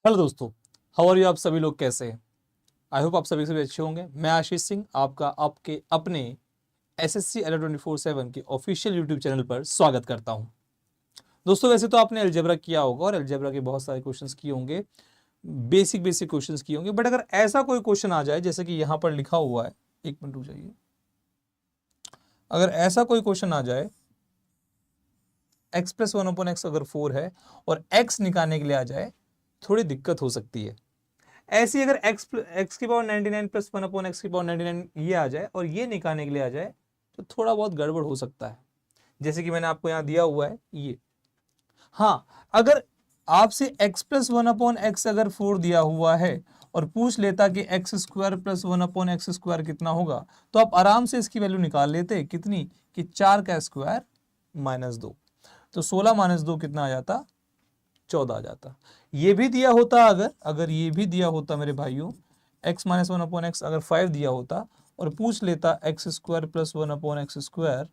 Hello दोस्तों, how are you. आप सभी लोग कैसे हैं? आई होप आप सभी अच्छे होंगे। मैं आशीष सिंह आपका आपके अपने एसएससी अलर्ट 24/7 के ऑफिशियल यूट्यूब चैनल पर स्वागत करता हूं। दोस्तों, वैसे तो आपने अलजेब्रा किया होगा और अलजेब्रा के बहुत सारे क्वेश्चंस किए होंगे, बेसिक बेसिक क्वेश्चंस किए होंगे। बट अगर ऐसा कोई क्वेश्चन आ जाए जैसे कि यहां पर लिखा हुआ है, एक मिनट रुक जाइए। अगर ऐसा कोई क्वेश्चन आ जाए x प्लस 1/x अगर 4 है और x निकालने के लिए आ जाए, थोड़ी दिक्कत हो सकती है। ऐसी अगर x की पावर 99 प्लस 1/x की पावर 99 ये आ जाए और ये निकालने के लिए आ जाए तो थोड़ा बहुत गड़बड़ हो सकता है, जैसे कि मैंने आपको यहां दिया हुआ है ये। हाँ, अगर आपसे x प्लस 1/x अगर 4 दिया हुआ है और पूछ लेता कि x square plus 1/x square कितना होगा, तो आप आराम से इसकी वैल्यू निकाल लेते। कितनी? कि 4 का स्क्वायर -2। तो 16 - 2 कितना आ जाता? 14 आ जाता। ये भी दिया होता, अगर ये भी दिया होता मेरे भाइयों, x - 1/x अगर 5 दिया होता और पूछ लेता x square plus 1/x square,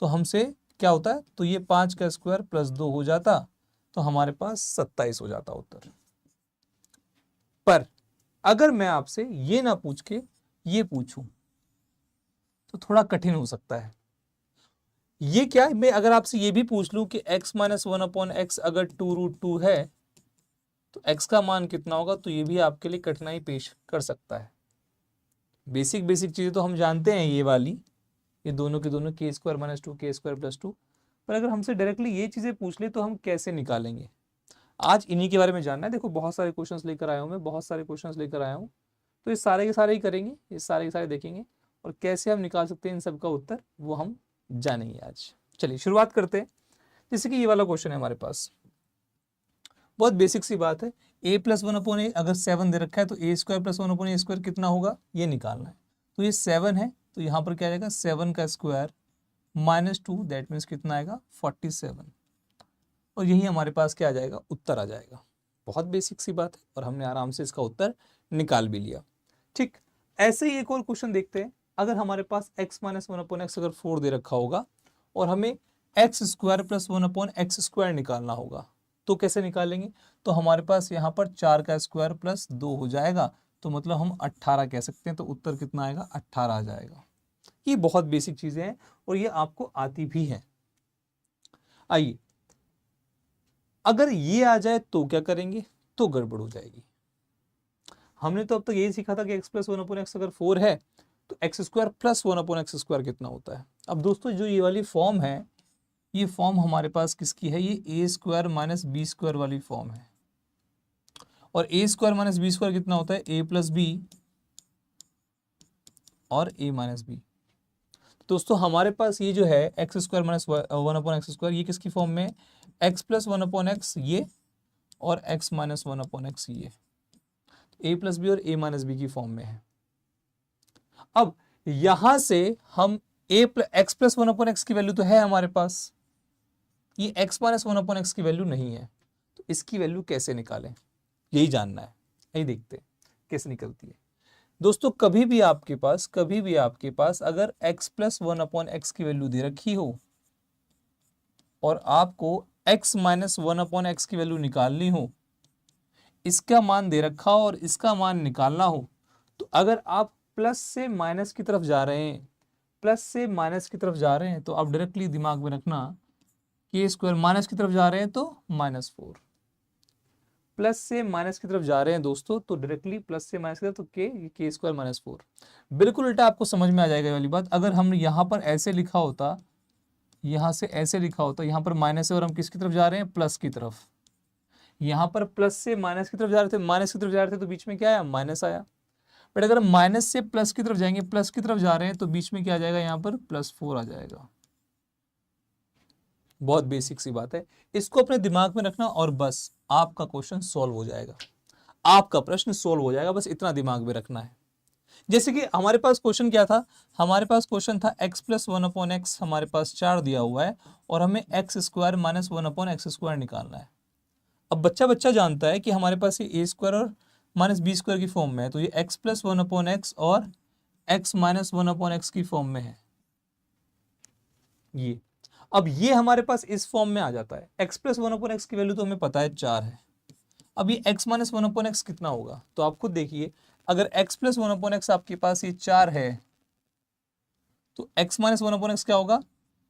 तो हमसे क्या होता है? तो ये 5 का स्क्वायर प्लस 2 हो जाता, तो हमारे पास 27 हो जाता उत्तर। पर अगर मैं आपसे ये ना पूछ के ये पूछूं तो थोड़ा कठिन हो सकता है। ये क्या, मैं अगर आपसे ये भी पूछ लूं कि x - 1/x अगर 2√2 है तो x का मान कितना होगा, तो ये भी आपके लिए कठिनाई पेश कर सकता है। बेसिक बेसिक चीजें तो हम जानते हैं, ये वाली, ये दोनों के दोनों k square - 2 k square plus 2। पर अगर हमसे डायरेक्टली ये चीजें पूछ ले तो हम कैसे निकालेंगे? आज इन्हीं के बारे में जानना है। देखो, बहुत सारे क्वेश्चंस लेकर आया हूं मैं, बहुत सारे क्वेश्चंस लेकर आया हूं। तो ये सारे के सारे ही करेंगे, ये सारे के सारे देखेंगे और कैसे हम निकाल सकते हैं इन सब का उत्तर, वो हम जानेंगे आज। चलिए शुरुआत करते हैं। जैसे कि ये वाला क्वेश्चन है हमारे पास, बहुत बेसिक सी बात है। a प्लस 1/a अगर 7 दे रखा है तो a square plus 1/a square कितना होगा, ये निकालना है। तो ये 7 है, तो यहाँ पर क्या आएगा? 7 का स्क्वायर -2, दैट मीन्स कितना आएगा? 47। और यही हमारे पास क्या आ जाएगा? उत्तर आ जाएगा। बहुत बेसिक सी बात है और हमने आराम से इसका उत्तर निकाल भी लिया। ठीक, ऐसे ही एक और क्वेश्चन देखते हैं। अगर हमारे पास x - 1/x अगर 4 दे रखा होगा और हमें x square plus 1/x square निकालना होगा, तो कैसे निकालेंगे? तो हमारे पास यहाँ पर 4 का स्क्वायर प्लस 2 हो जाएगा, तो मतलब हम 18 कह सकते हैं। तो उत्तर कितना आएगा? 18 आ जाएगा। ये बहुत बेसिक चीजें हैं और ये आपको आती भी हैं। आइए, अगर ये आ जाए तो क्या करेंगे? तो गड़बड़ हो जाएगी। हमने तो अब तक यही सीखा था कि x प्लस 1/x अगर 4 है तो x square plus 1/x square कितना होता है। अब दोस्तों, जो ये वाली फॉर्म है, ये फॉर्म हमारे पास किसकी है? ये ए स्क्वायर माइनस बी स्क्वायर वाली फॉर्म है। और ए स्क्वायर माइनस बी स्क्वायर कितना होता है? ए प्लस बी और ए माइनस बी। दोस्तों, हमारे पास ये जो है x square minus 1/x square, ये किसकी फॉर्म में? एक्स प्लस 1/x ये और एक्स माइनस 1/x ये, ए प्लस बी और ए माइनस बी की फॉर्म में है। अब यहां से हम एक्स प्लस 1/x की वैल्यू तो है हमारे पास, ये x माइनस 1/x की वैल्यू नहीं है, तो इसकी वैल्यू कैसे निकालें, यही जानना है। यही देखते हैं कैसे निकलती है। दोस्तों, कभी भी आपके पास अगर x प्लस 1/x की वैल्यू दे रखी हो और आपको x माइनस 1/x की वैल्यू निकालनी हो, इसका मान दे रखा हो और इसका मान निकालना हो, तो अगर आप प्लस से माइनस की तरफ जा रहे हैं, तो आप डायरेक्टली दिमाग में रखना, के स्क्वायर माइनस की तरफ जा रहे हैं तो -4, प्लस से माइनस की तरफ जा रहे हैं दोस्तों, तो डायरेक्टली प्लस से माइनस की तरफ, तो के स्क्वायर -4। बिल्कुल उल्टा आपको समझ में आ जाएगा वाली बात। अगर हमने यहाँ पर ऐसे लिखा होता, यहाँ से ऐसे लिखा होता, यहाँ पर माइनस है और हम किसकी तरफ जा रहे हैं? प्लस की तरफ। यहाँ पर प्लस से माइनस की तरफ जा रहे थे, तो बीच में क्या आया? माइनस आया। बट अगर माइनस से प्लस की तरफ जाएंगे, प्लस की तरफ जा रहे हैं, तो बीच में क्या आ जाएगा? यहाँ पर +4 आ जाएगा। बहुत बेसिक सी बात है, इसको अपने दिमाग में रखना और बस आपका क्वेश्चन सॉल्व हो जाएगा, आपका प्रश्न सॉल्व हो जाएगा। बस इतना दिमाग में रखना है। जैसे कि हमारे पास क्वेश्चन क्या था? हमारे पास क्वेश्चन था x प्लस 1/x, हमारे पास 4 दिया हुआ है और हमें x square minus 1/x square निकालना है। अब बच्चा बच्चा जानता है कि हमारे पास ये ए स्क्वायर और माइनस बी स्क्वायर की फॉर्म में है, तो ये x प्लस 1/x और x माइनस 1/x की फॉर्म में है ये। अब ये हमारे पास इस फॉर्म में आ जाता है। x प्लस 1/x की वैल्यू तो हमें पता है 4 है। अब ये x minus one upon x कितना होगा, तो आप खुद देखिए, अगर x plus one upon x आपके पास ये 4 है, तो x minus one upon x क्या होगा,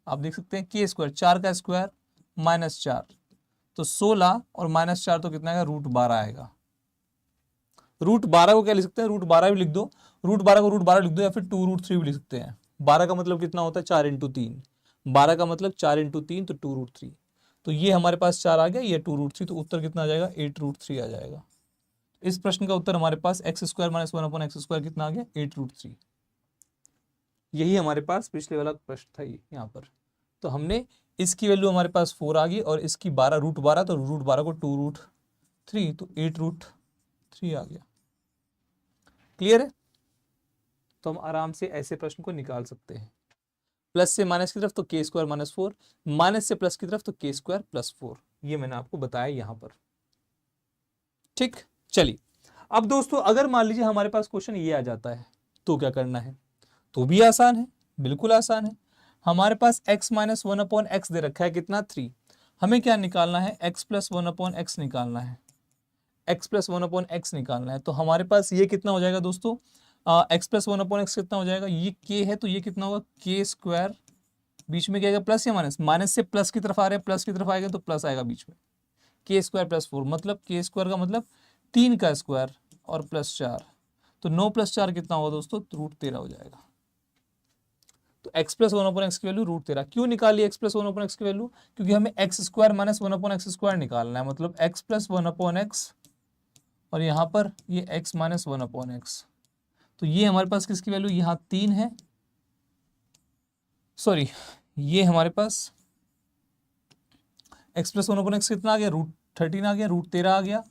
आप देख सकते हैं के स्क्वायर, 4 का स्क्वायर माइनस 4, तो 16 और माइनस 4 तो कितना आएगा, √12 आएगा। √12 को क्या लिख सकते हैं, √12 भी लिख दो, √12 को √12 लिख दो, या फिर 2√3 भी लिख सकते हैं। 12 का मतलब कितना होता है, 4 इंटू 3, 12 का मतलब 4 इंटू 3, तो 2√3, तो ये हमारे पास 4 आ गया, ये 2√3, तो उत्तर कितना आ जाएगा, 8√3 आ जाएगा। इस प्रश्न का उत्तर हमारे पास x square minus one upon x square कितना आ गया, 8√3। यही हमारे पास पिछले वाला प्रश्न था यहाँ पर। तो हमने इसकी वैल्यू हमारे पास 4 आ गई, और इसकी 12 √12, तो √12 को 2√3, तो 8√3 आ गया। क्लियर है? तो हम आराम से ऐसे प्रश्न को निकाल सकते हैं। प्लस से माइनस की तरफ तो के स्क्वायर माइनस 4, माइनस से प्लस की तरफ तो के स्क्वायर प्लस 4, ये मैंने आपको बताया यहां पर। ठीक, चलिए अब दोस्तों अगर मान लीजिए हमारे पास क्वेश्चन ये आ जाता है, तो क्या करना है, तो भी आसान है, बिल्कुल आसान है। हमारे पास x minus one upon x दे रखा है, कितना 3। हमें क्या निकालना है, x plus one upon x निकालना है, x plus one upon x निकालना है। तो हमारे पास ये कितना हो जाएगा दोस्तों, x plus one upon x कितना हो जाएगा, ये k है, तो ये कितना होगा, के स्क्वायर, बीच में क्या आएगा, प्लस या माइनस, माइनस से प्लस की तरफ आ रहे हैं, प्लस की तरफ आएगा तो प्लस आएगा बीच में, के स्क्वायर प्लस 4, मतलब के स्क्वायर का मतलब 3 का स्क्वायर और प्लस 4, तो 9 प्लस 4 कितना होगा दोस्तों, √13 हो जाएगा। तो x plus one upon x की वैल्यू √13। क्यों निकाली x plus one upon x की वैल्यू, क्योंकि हमें x square minus one upon x square निकालना है, मतलब x plus one upon x, और यहाँ पर ये x minus one upon x. तो ये हमारे पास किसकी वैल्यू, यहाँ 3 है, सॉरी ये हमारे पास x plus one upon x कितना आ गया, √13 आ गया, √13 आ गया,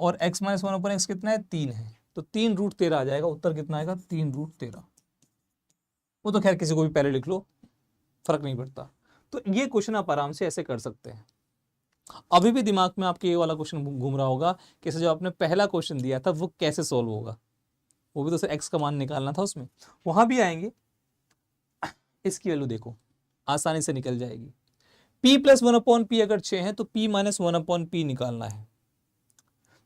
और x minus one upon x कितना है, 3 है, तो 3√13 आ जाएगा। उत्तर कितना आएगा, 3√13। वो तो खैर किसी को भी पहले लिख लो, फर्क नहीं पड़ता। तो ये क्वेश्चन आप आराम से ऐसे कर सकते हैं। अभी भी दिमाग में आपके ये वाला क्वेश्चन घूम रहा होगा कि जो आपने पहला क्वेश्चन दिया था वो कैसे सॉल्व होगा, वो भी तो सर एक्स का मान निकालना था उसमें, वहां भी आएंगे। इसकी वैल्यू देखो, आसानी से निकल जाएगी। p plus one upon P अगर 6 है, तो p minus one upon P निकालना है।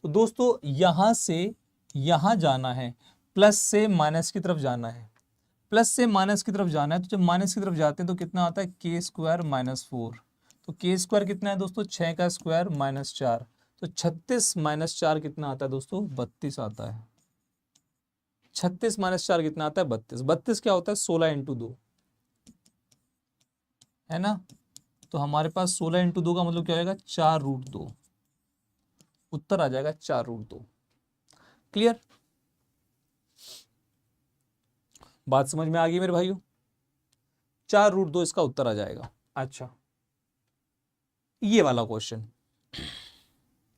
तो दोस्तों यहां से यहां जाना है, प्लस से माइनस की तरफ जाना है, प्लस से माइनस की तरफ जाना है। तो जब माइनस की तरफ जाते हैं तो कितना आता है, के स्क्वायर माइनस 4, तो के स्क्वायर कितना है दोस्तों, 6 का स्क्वायर माइनस 4, तो 36 माइनस 4 कितना आता है दोस्तों, 32 आता है। 36 माइनस 4 कितना आता है, 32। 32 क्या होता है, 16 इंटू 2 है ना। तो हमारे पास 16 इंटू 2 का मतलब क्या होगा, 4√2। उत्तर आ जाएगा 4√2। क्लियर, बात समझ में आ गई मेरे भाइयों, 4√2 इसका उत्तर आ जाएगा। अच्छा, ये वाला क्वेश्चन,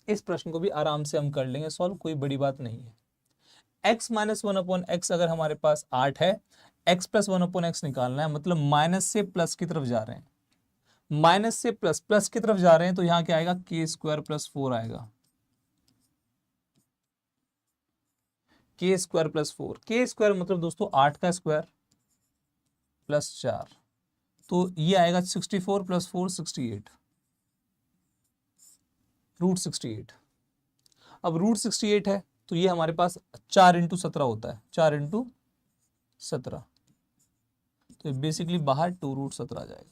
इस प्रश्न को भी आराम से हम कर लेंगे सॉल्व, कोई बड़ी बात नहीं है। x minus one upon x अगर हमारे पास 8 है, x plus one upon x निकालना है, मतलब माइनस से प्लस की तरफ जा रहे हैं, माइनस से प्लस, प्लस की तरफ जा रहे हैं, तो यहां क्या आएगा, के स्क्वायर प्लस 4 आएगा, के स्क्वायर प्लस 4। के स्क्वायर मतलब दोस्तों 8 का स्क्वायर प्लस 4, तो ये आएगा 64 प्लस 4 68, √68। अब √68 है, तो ये हमारे पास 4 इंटू 17 होता है, 4 इंटू 17, तो बेसिकली बाहर 2√17 आ जाएगा।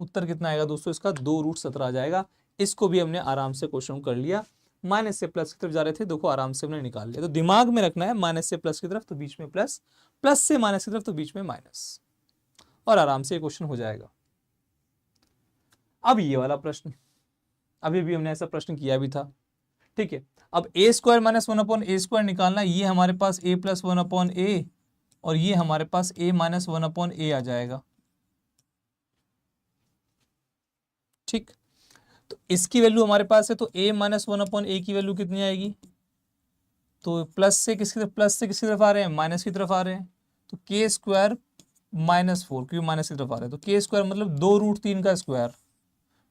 उत्तर कितना आएगा दोस्तों इसका, 2√17 आ जाएगा। इसको भी हमने आराम से क्वेश्चन कर लिया। माइनस से प्लस की तरफ जा रहे थे, देखो आराम से हमने निकाल लिया। तो दिमाग में रखना है, माइनस से प्लस की तरफ तो बीच में प्लस, प्लस से माइनस की तरफ तो बीच में माइनस, और आराम से क्वेश्चन हो जाएगा। अब ये वाला प्रश्न, अभी भी हमने ऐसा प्रश्न किया भी था, ठीक है। अब ए स्क्वायर माइनस वन अपॉन ए स्क्वायर निकालना, ये हमारे पास ए प्लस वन अपॉन ए, और ये हमारे पास ए माइनस वन अपॉन ए आ जाएगा, ठीक। तो इसकी वैल्यू हमारे पास है, तो a माइनस वन अपॉन ए की वैल्यू कितनी आएगी, तो प्लस से किसकी तरफ, प्लस से किसकी तरफ आ रहे हैं, माइनस की तरफ आ रहे हैं, तो के स्क्वायर माइनस 4, क्योंकि माइनस की तरफ आ रहे हैं, तो के स्क्वायर मतलब 2√3 का स्क्वायर,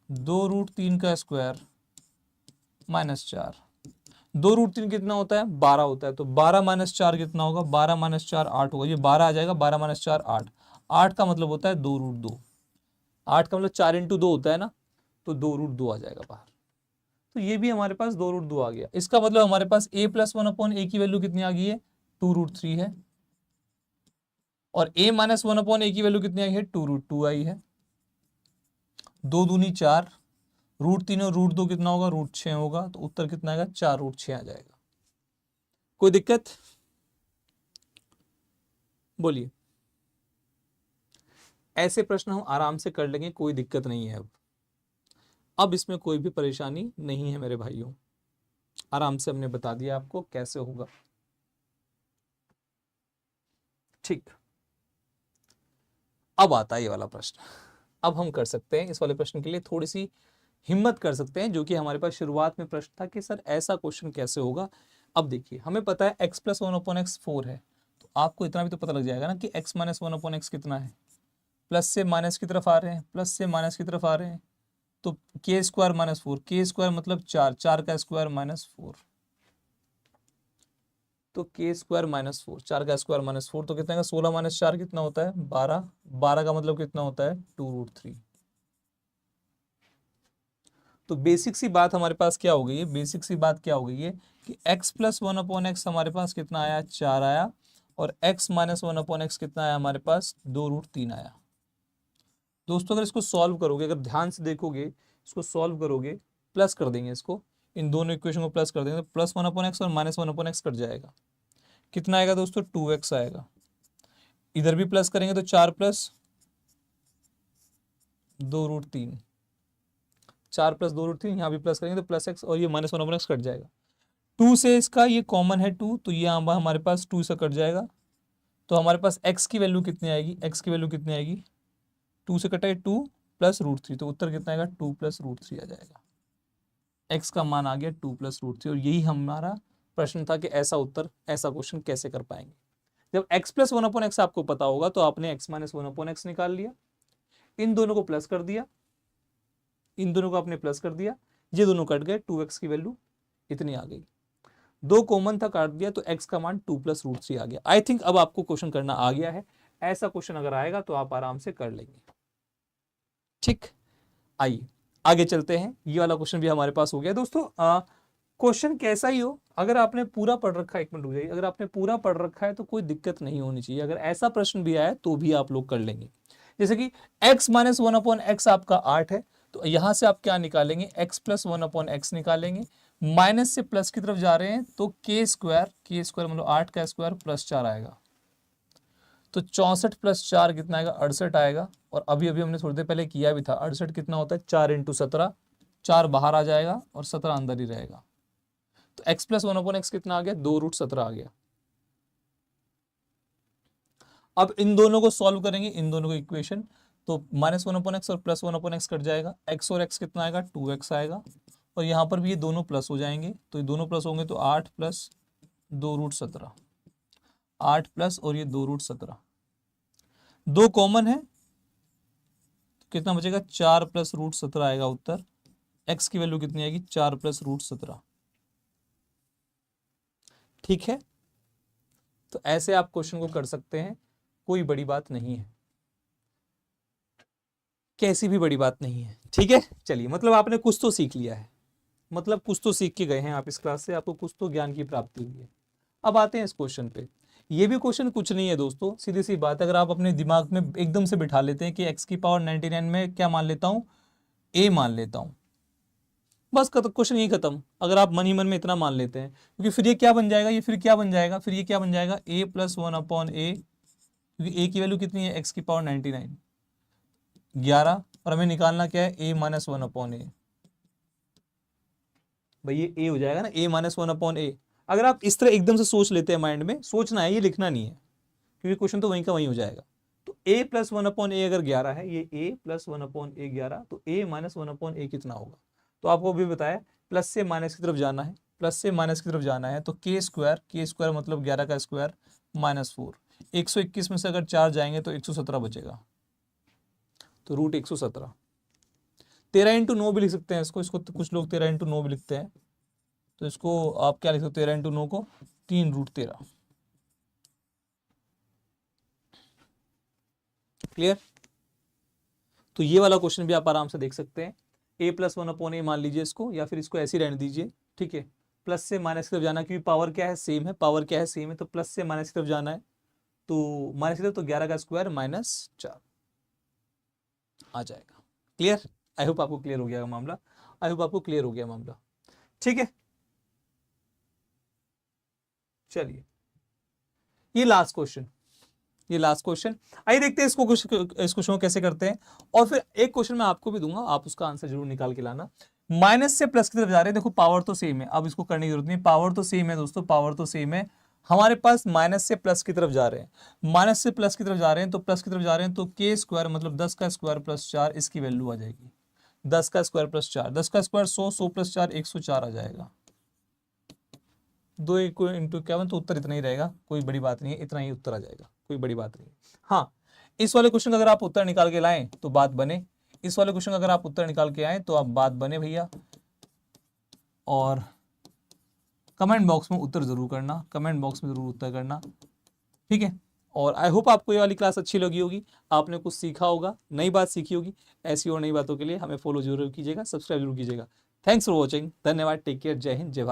2√3 का स्क्वायर माइनस 4, 2√3 कितना होता है, 12 होता है, तो 12 माइनस 4 कितना होगा, 12 माइनस 4 8 होगा, ये 12 आ जाएगा, 12 माइनस 4 8, 8 का मतलब होता है 2√2, 8 का मतलब 4 इंटू 2 होता है ना, तो 2√2 आ जाएगा बाहर। तो ये भी हमारे पास 2√2 आ गया। इसका मतलब हमारे पास a प्लस 1/a की वैल्यू कितनी आ गई है, 2√3 है, और a माइनस 1/a की वैल्यू कितनी आई है, 2√2 आई है। 2 दूनी 4, √3 और √2 कितना होगा, √6 होगा, तो उत्तर कितना आएगा, 4√6 आ जाएगा। कोई दिक्कत, बोलिए। ऐसे प्रश्न हम आराम से कर लेंगे, कोई दिक्कत नहीं है। अब इसमें कोई भी परेशानी नहीं है मेरे भाइयों, आराम से हमने बता दिया आपको कैसे होगा। ठीक, अब आता है ये वाला प्रश्न। अब हम कर सकते हैं इस वाले प्रश्न के लिए थोड़ी सी हिम्मत कर सकते हैं, जो कि हमारे पास शुरुआत में प्रश्न था कि सर ऐसा क्वेश्चन कैसे होगा। अब देखिए, हमें पता है x प्लस 1/x 4 है, तो आपको इतना भी तो पता लग जाएगा ना कि x माइनस 1/x कितना है। प्लस से माइनस की तरफ आ रहे हैं, प्लस से माइनस की तरफ आ रहे हैं, तो के स्क्वायर माइनस 4, के स्क्वायर मतलब 4, 4 का स्क्वायर माइनस 4, तो के स्क्वायर माइनस 4, 4 का स्क्वायर माइनस 4, तो कितना का 16 माइनस 4 कितना होता है, 12, 12 का मतलब कितना होता है, 2√3। तो बेसिक सी बात हमारे पास क्या हो गई है, बेसिक सी बात क्या हो गई है कि x प्लस 1/x हमारे पास कितना आया, 4 आया, और x माइनस 1/x कितना आया हमारे पास, 2√3 आया। दोस्तों अगर इसको सॉल्व करोगे, अगर ध्यान से देखोगे, इसको सॉल्व करोगे, प्लस कर देंगे इसको, इन दोनों इक्वेशन को प्लस कर देंगे, तो प्लस 1/x और माइनस 1/x कट जाएगा। कितना आएगा दोस्तों, 2x आएगा। इधर भी प्लस करेंगे तो 4 प्लस 2√3, 4 प्लस 2√3, यहाँ भी प्लस करेंगे तो प्लस x, और ये माइनस 1/x कट जाएगा। 2 से इसका ये कॉमन है 2, तो ये हमारे पास 2 से कट जाएगा, तो हमारे पास x की वैल्यू कितनी आएगी, x की वैल्यू कितनी आएगी, 2 से कटा है 2 प्लस √3, तो उत्तर कितना आएगा, 2 प्लस √3 आ जाएगा। x का मान आ गया 2 प्लस √3, और यही हमारा प्रश्न था कि ऐसा उत्तर, ऐसा क्वेश्चन कैसे कर पाएंगे। जब x प्लस 1/x आपको पता होगा तो आपने x माइनस 1/x निकाल लिया, इन दोनों को प्लस कर दिया, इन दोनों को आपने प्लस कर दिया, ये दोनों कट गए, 2x की वैल्यू इतनी आ गई, 2 कॉमन था काट दिया, तो x का मान 2 प्लस √3 आ गया। आई थिंक अब आपको क्वेश्चन करना आ गया है। ऐसा क्वेश्चन अगर आएगा तो आप आराम से कर लेंगे। ठीक, आइए आगे चलते हैं। ये वाला क्वेश्चन भी हमारे पास हो गया दोस्तों। क्वेश्चन कैसा ही हो, अगर आपने पूरा पढ़ रखा है, एक मिनट रुक जाइए, अगर आपने पूरा पढ़ रखा है तो कोई दिक्कत नहीं होनी चाहिए। अगर ऐसा प्रश्न भी आए तो भी आप लोग कर लेंगे। जैसे कि x माइनस 1/x आपका 8 है, तो यहां से आप क्या निकालेंगे, x प्लस 1/x निकालेंगे, माइनस से प्लस की तरफ जा रहे हैं तो के स्क्वायर मतलब 8 का स्क्वायर प्लस 4 आएगा, तो 64 प्लस 4 कितना आएगा, 68 आएगा। और अभी अभी हमने थोड़ी देर पहले किया भी था, 68 कितना होता है, 4 इंटू 17, 4 बाहर आ जाएगा और 17 अंदर ही रहेगा, तो x प्लस 1/x कितना आ गया, 2√17 आ गया। अब इन दोनों को सॉल्व करेंगे, इन दोनों को इक्वेशन, तो माइनस 1/x और प्लस 1/x कट जाएगा, x और x कितना आएगा, 2x आएगा, और यहाँ पर भी ये दोनों प्लस हो जाएंगे, तो ये दोनों प्लस होंगे तो 8 प्लस 2√17, 8 प्लस और ये 2√17, 2 कॉमन है, तो कितना बचेगा, 4 प्लस √17 आएगा उत्तर। x की वैल्यू कितनी आएगी, 4 प्लस √17। ठीक है, तो ऐसे आप क्वेश्चन को कर सकते हैं, कोई बड़ी बात नहीं है, कैसी भी बड़ी बात नहीं है। ठीक है, चलिए, मतलब आपने कुछ तो सीख लिया है, मतलब कुछ तो सीख के गए हैं आप इस क्लास से, आपको कुछ तो ज्ञान की प्राप्ति हुई है। अब आते हैं इस क्वेश्चन पे। ये भी क्वेश्चन कुछ नहीं है दोस्तों, सीधी सी बात, अगर आप अपने दिमाग में एकदम से बिठा लेते हैं कि x की पावर 99 में क्या मान लेता हूं, a मान लेता हूं, बस क्वेश्चन यही खत्म। अगर आप मन ही मन में इतना मान लेते हैं, क्योंकि फिर ये क्या बन जाएगा, ये फिर क्या बन जाएगा, फिर ये क्या बन जाएगा, a प्लस 1/a, क्योंकि a की वैल्यू कितनी है, x की पावर 99, 11, और हमें निकालना क्या है, a माइनस 1/a। भाई ये a हो जाएगा ना, a माइनस 1/a। अगर आप इस तरह एकदम से सोच लेते हैं, माइंड में सोचना है, ये लिखना नहीं है, क्योंकि क्वेश्चन तो वहीं का वहीं हो जाएगा। तो a प्लस 1/a अगर 11 है, ये a प्लस 1/a 11, तो a माइनस 1/a कितना होगा। तो आपको भी बताया, प्लस से माइनस की तरफ जाना है, प्लस से माइनस की तरफ जाना है, तो के स्क्वायर मतलब 11 का स्क्वायर माइनस 4, 121 में से अगर 4 जाएंगे तो 117 बचेगा, तो √117। 13 इंटू 9 भी लिख सकते हैं इसको, कुछ लोग 13 इंटू 9 भी लिखते हैं, तो इसको आप क्या लिख सकते हो, 13 इंटू 9 को 3√13। क्लियर, तो ये वाला क्वेश्चन भी आप आराम से देख सकते हैं। a+1/a मान लीजिए इसको, या फिर इसको ऐसे ही रहने दीजिए, ठीक है। प्लस से माइनस की तरफ जाना, क्योंकि पावर क्या है, सेम है, पावर क्या है, सेम है, तो प्लस से माइनस की तरफ जाना है, तो माइनस की तरफ, तो 11 का स्क्वायर -4 आ जाएगा। क्लियर? आई होप आपको क्लियर हो गया मामला, आई होप आपको क्लियर हो गया मामला, ठीक है। चलिए ये लास्ट क्वेश्चन, ये लास्ट क्वेश्चन, आइए देखते हैं इस क्वेश्चन को कैसे करते हैं। और फिर एक क्वेश्चन मैं आपको भी दूंगा, आप उसका आंसर जरूर निकाल के लाना। माइनस से प्लस की तरफ जा रहे हैं, देखो पावर तो सेम है, अब इसको करने की जरूरत नहीं, पावर तो सेम है दोस्तों, पावर तो सेम है। हमारे पास माइनस से प्लस की तरफ जा रहे हैं, माइनस से प्लस की तरफ जा रहे हैं, तो प्लस की तरफ जा रहे हैं, तो के स्क्वायर मतलब 10 का स्क्वायर प्लस 4, इसकी वैल्यू आ जाएगी 10 का स्क्वायर प्लस 4, 10 का स्क्वायर 100, 100 प्लस 4 104 आ जाएगा। 2 इंटू 51, तो उत्तर इतना ही रहेगा, कोई बड़ी बात नहीं है, इतना ही उत्तर आ जाएगा, कोई बड़ी बात नहीं। हाँ, इस वाले क्वेश्चन का अगर आप उत्तर निकाल के लाएं तो बात बने, इस वाले क्वेश्चन का अगर आप उत्तर निकाल के आए तो आप बात बने भैया। और कमेंट बॉक्स में उत्तर जरूर करना, कमेंट बॉक्स में जरूर उत्तर करना, ठीक है। और आई होप आपको ये वाली क्लास अच्छी लगी होगी, आपने कुछ सीखा होगा, नई बात सीखी होगी। ऐसी और नई बातों के लिए हमें फॉलो जरूर कीजिएगा, सब्सक्राइब जरूर कीजिएगा। थैंक्स फॉर वॉचिंग, धन्यवाद, टेक केयर, जय हिंद, जय भारत।